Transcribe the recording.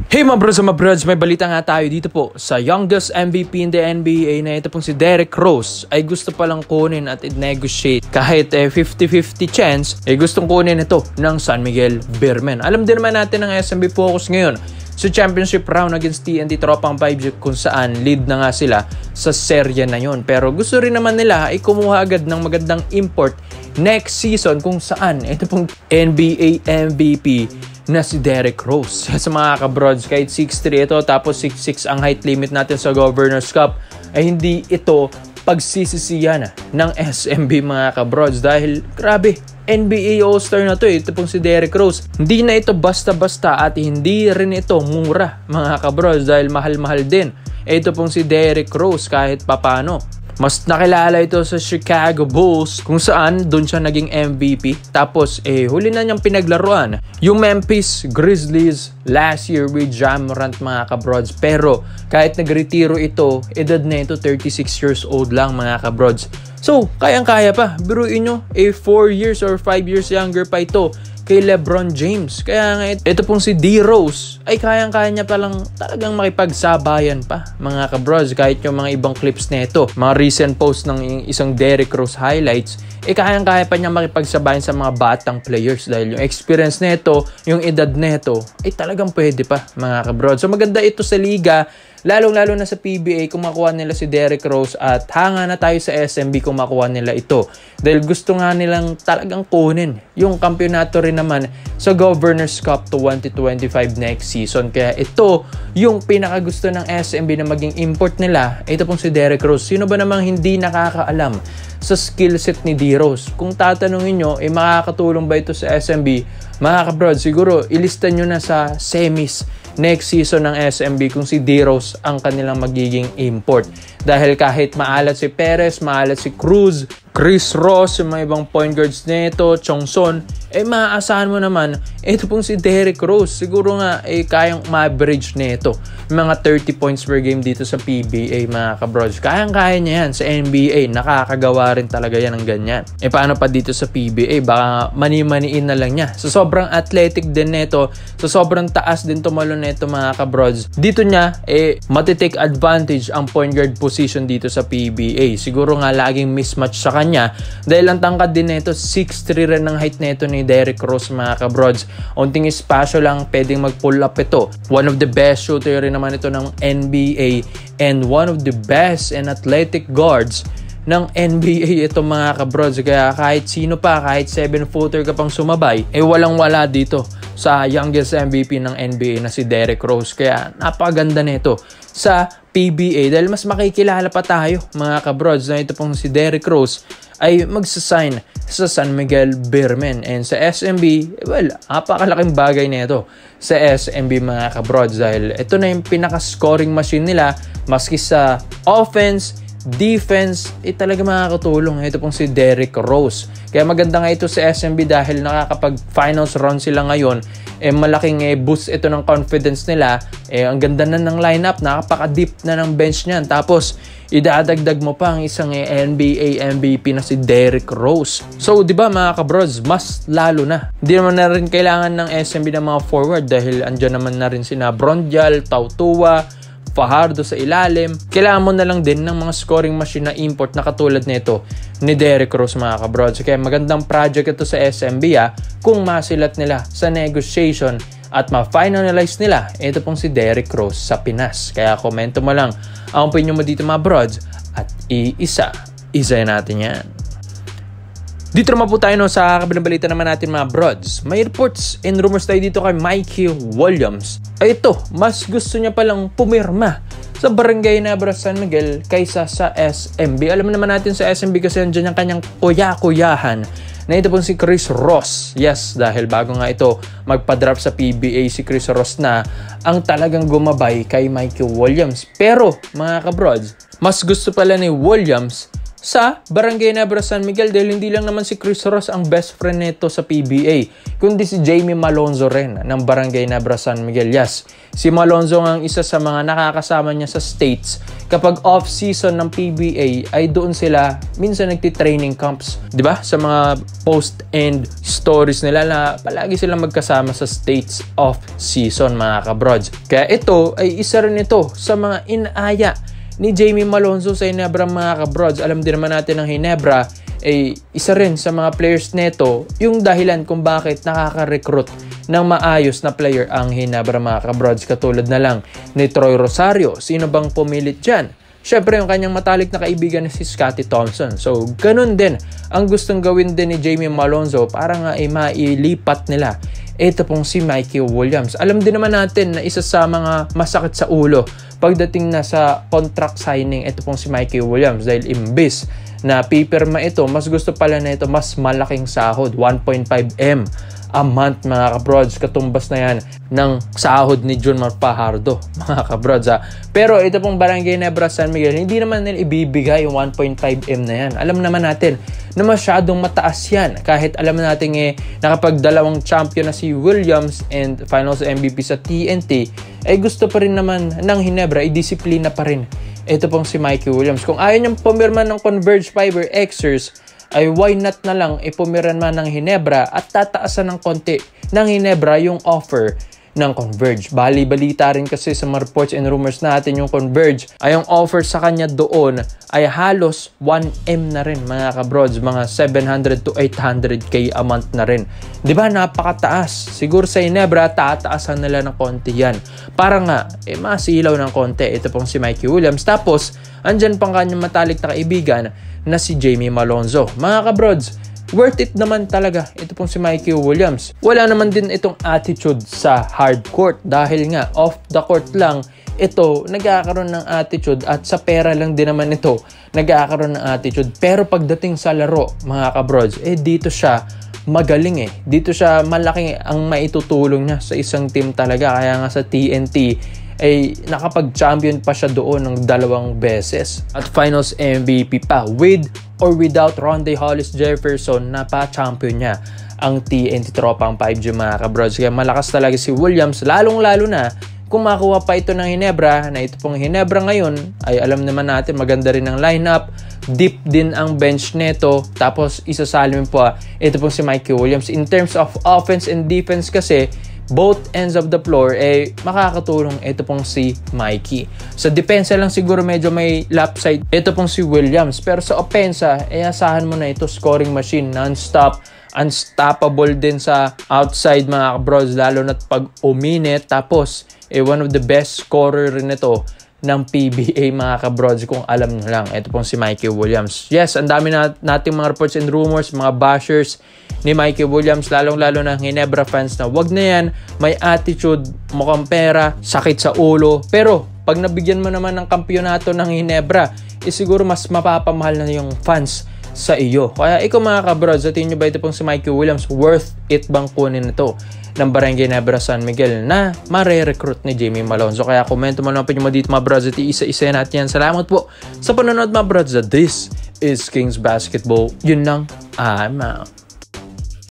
Hey mga bros, may balita nga tayo dito po sa youngest MVP in the NBA na ito pong si Derrick Rose ay gusto palang kunin at i-negotiate kahit 50-50 chance gustong kunin ito ng San Miguel Beermen. Alam din naman natin ang SMB focus ngayon sa championship round against TNT Tropang 5 kung saan lead na nga sila sa serye na yon. Pero gusto rin naman nila ay kumuha agad ng magandang import next season kung saan ito pong NBA MVP na si Derrick Rose. Sa mga kabrods, kahit 6'3 ito tapos 6'6 ang height limit natin sa Governor's Cup ay hindi ito pagsisisiyan ng SMB mga kabrods dahil grabe, NBA All-Star na to ito pong si Derrick Rose. Hindi na ito basta-basta at hindi rin ito mura mga kabrods dahil mahal-mahal din. Ito pong si Derrick Rose kahit papano. Mas nakilala ito sa Chicago Bulls kung saan doon siya naging MVP. Tapos huli na niyang pinaglaruan yung Memphis Grizzlies last year with Ja Morant mga kabrods. Pero kahit nagretiro ito, edad na ito 36 years old lang mga kabrods. So kayang-kaya pa. Biruin nyo 4 years or 5 years younger pa ito kay LeBron James. Kaya nga ito pong si D-Rose ay kayang-kaya niya palang talagang makipagsabayan pa mga kabros. Kahit yung mga ibang clips nito, mga recent post ng isang Derrick Rose highlights, kayang-kaya pa niya makipagsabayan sa mga batang players dahil yung experience nito, yung edad nito ay talagang pwede pa mga kabros. So maganda ito sa liga, lalong-lalo na sa PBA kung makuha nila si Derrick Rose at hanga na tayo sa SMB kung makuha nila ito. Dahil gusto nga nilang talagang kunin yung kampyonato rin naman sa Governor's Cup 2025 next season. Kaya ito yung pinakagusto ng SMB na maging import nila. Ito pong si Derrick Rose. Sino ba namang hindi nakakaalam sa skill set ni D-Rose? Kung tatanungin nyo, makakatulong ba ito sa SMB? Mga kabrod, siguro ilista nyo na sa semis next season ng SMB kung si D-Rose ang kanilang magiging import. Dahil kahit maalat si Perez, maalat si Cruz, Chris Ross, yung mga ibang point guards nito, Chongson, maaasahan mo naman, ito pong si Derrick Rose. Siguro nga, kayang ma-average nito. Mga 30 points per game dito sa PBA, mga kabrods. Kayang-kaya niya yan sa NBA. Nakakagawa rin talaga yan ng ganyan. Paano pa dito sa PBA? Baka mani-maniin na lang niya. So, sobrang athletic din nito. So, sobrang taas din tumalon nito, mga kabrods. Dito niya, matitake advantage ang point guard position dito sa PBA. Siguro nga, laging mismatch sa kanya. Dahil ang tangkad din nito, 6'3 rin ang height nito ni Derrick Rose, mga kabrods. Unting espasyo lang, pwedeng mag-pull up ito. One of the best shooter rin naman ito ng NBA and one of the best and athletic guards ng NBA ito mga kabrods. Kaya kahit sino pa, kahit 7-footer ka pang sumabay, walang-wala dito sa youngest MVP ng NBA na si Derrick Rose. Kaya napakaganda nito sa PBA dahil mas makikilala pa tayo mga kabrods na ito pong si Derrick Rose ay magsasign sa San Miguel Beermen. And sa SMB, napakalaking bagay na ito sa SMB mga kabrods dahil ito na yung pinaka-scoring machine nila maski sa offense, defense, talaga makakatulong. Ito pong si Derrick Rose. Kaya maganda nga ito sa SMB dahil nakakapag-finals round sila ngayon. Malaking boost ito ng confidence nila. Ang ganda na ng lineup, nakapaka-deep na ng bench niyan. Tapos, idadagdag mo pa ang isang NBA MVP na si Derrick Rose. So, di ba mga kabrods, mas lalo na. Hindi naman na rin kailangan ng SMB ng mga forward dahil andyan naman na rin sina Brondial, Tautua, Fajardo sa ilalim. Kailangan mo na lang din ng mga scoring machine na import na katulad nito ni Derrick Rose mga kabrods. Kaya magandang project ito sa SMB kung masilat nila sa negotiation at ma-finalize nila ito pong si Derrick Rose sa Pinas. Kaya komento mo lang ang opinion mo dito mga brods at isa natin yan. Dito naman po tayo sa kabilang balita naman natin mga brods. May reports and rumors tayo dito kay Mikey Williams. Ito, mas gusto niya palang pumirma sa Barangay Nebra San Miguel kaysa sa SMB. Alam naman natin sa SMB kasi andyan yung kanyang kuya-kuyahan na ito pong si Chris Ross. Yes, dahil bago nga ito magpa-drop sa PBA si Chris Ross na ang talagang gumabay kay Mikey Williams. Pero mga kabrods, mas gusto pala ni Williams sa Barangay Nebra San Miguel dahil hindi lang naman si Chris Ross ang best friend nito sa PBA, kundi si Jamie Malonzo rin ng Barangay Nebra San Miguel. Yes, si Malonzo ang isa sa mga nakakasama niya sa States kapag off-season ng PBA ay doon sila minsan nagti-training camps, di ba? Sa mga post-end stories nila na palagi silang magkasama sa States off-season mga kabrods. Kaya ito ay isa rin ito sa mga inaya ni Jamie Malonzo sa Ginebra mga kabrods. Alam din naman natin ng Ginebra ay isa rin sa mga players neto yung dahilan kung bakit nakaka-recruit ng maayos na player ang Ginebra mga kabrods. Katulad na lang ni Troy Rosario. Sino bang pumilit dyan? Syempre yung kanyang matalik na kaibigan na si Scottie Thompson. So ganun din ang gustong gawin din ni Jamie Malonzo para nga ay mailipat nila ito pong si Mikey Williams. Alam din naman natin na isa sa mga masakit sa ulo pagdating na sa contract signing ito pong si Mikey Williams dahil imbis na pipirma ito, mas gusto pala na ito mas malaking sahod, 1.5M a month mga kabrods. Katumbas na yan ng sahod ni John Fajardo mga kabrods ha. Pero ito pong Barangay Nebra San Miguel, hindi naman nila ibibigay yung 1.5M na yan. Alam naman natin na masyadong mataas yan. Kahit alam natin nakapagdalawang champion na si Williams and finals MVP sa TNT, ay gusto pa rin naman ng Ginebra, i-disiplina pa rin ito pong si Mikey Williams. Kung ayaw niyang pumirma ng Converge Fiber Xers, ay why not na lang ipumiran man ng Ginebra at tataasan ng konti ng Ginebra yung offer ng Converge. Bali-balita rin kasi sa mga reports and rumors natin yung Converge ay yung offer sa kanya doon ay halos 1M na rin mga kabrods, mga 700 to 800k a month na rin. Diba napakataas? Siguro sa Ginebra tataasan nila ng konti yan para nga masilaw ng konti ito pong si Mikey Williams. Tapos andyan pang kanyang matalik na kaibigan na si Jamie Malonzo. Mga kabrods, worth it naman talaga ito pong si Mikey Williams. Wala naman din itong attitude sa hard court dahil nga off the court lang ito nagkakaroon ng attitude at sa pera lang din naman ito nagkakaroon ng attitude. Pero pagdating sa laro mga kabrods, dito siya magaling Dito siya malaking ang maitutulong niya sa isang team talaga. Kaya nga sa TNT ay nakapag-champion pa siya doon ng 2 beses. At finals MVP pa. With or without Rondae Hollis Jefferson, napa-champion niya ang TNT Tropang 5G mga kabrods. Kaya malakas talaga si Williams, lalong-lalo na kung makuha pa ito ng Ginebra, na ito pong Ginebra ngayon, ay alam naman natin maganda rin ang lineup, deep din ang bench neto, tapos isasalim po ito pong si Mikey Williams. In terms of offense and defense kasi, both ends of the floor makakatulong ito pong si Mikey. Sa depensa lang siguro medyo may lopside ito pong si Williams, pero sa opensa asahan mo na ito scoring machine, non-stop, unstoppable din sa outside mga kabrods, lalo na't pag uminit. Tapos one of the best scorer rin ito ng PBA mga kabrods kung alam nyo lang. Ito pong si Mikey Williams. Yes, ang dami nating mga reports and rumors, mga bashers ni Mikey Williams, lalong-lalo na Ginebra fans na wag na yan, may attitude, mukhang pera, sakit sa ulo. Pero pag nabigyan mo naman ng kampyonato ng Ginebra, siguro mas mapapamahal na yung fans sa iyo. Kaya ikaw mga kabrods, sa tingin nyo ba ito pong si Mikey Williams worth it bang kunin ito ng Barangay Nebra San Miguel na mare-recruit ni Jamie Malonzo? Kaya komento mo naman po nyo dito mga brods at isa-isa natin yan. Salamat po sa panonood mga brods. This is Kings Basketball. Yun lang, I'm out.